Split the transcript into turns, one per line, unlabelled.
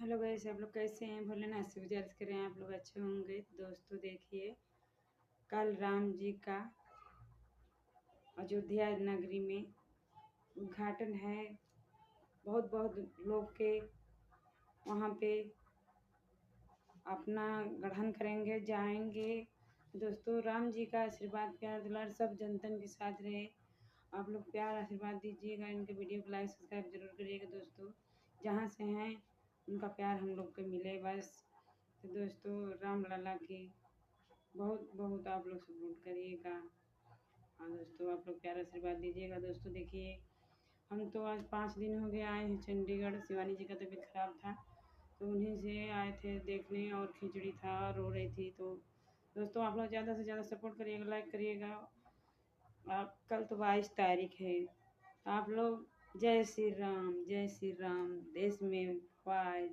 Hello guys, आप लोग कैसे हैं? भोलेनाथ से गुजारिश कर रहे हैं आप लोग अच्छे होंगे। दोस्तों देखिए, कल राम जी का अयोध्या नगरी में उद्घाटन है। बहुत बहुत लोग के वहाँ पे अपना ग्रहण करेंगे, जाएंगे। दोस्तों, राम जी का आशीर्वाद, प्यार दुलार सब जनतन के साथ रहे। आप लोग प्यार आशीर्वाद दीजिएगा। इनके वीडियो को लाइक सब्सक्राइब जरूर करिएगा। दोस्तों, जहाँ से हैं उनका प्यार हम लोग को मिले बस। तो दोस्तों, राम लला की बहुत बहुत आप लोग सपोर्ट करिएगा। हाँ दोस्तों, आप लोग प्यार आशीर्वाद दीजिएगा। दोस्तों देखिए, हम तो आज 5 दिन हो गए आए हैं चंडीगढ़। शिवानी जी का तबीयत खराब था तो उन्हीं से आए थे देखने, और खिचड़ी था, रो रही थी। तो दोस्तों, आप लोग ज़्यादा से ज़्यादा सपोर्ट करिएगा, लाइक करिएगा। आप कल तो 22 तारीख है। आप लोग जय श्री राम, जय श्री राम। देश में वाज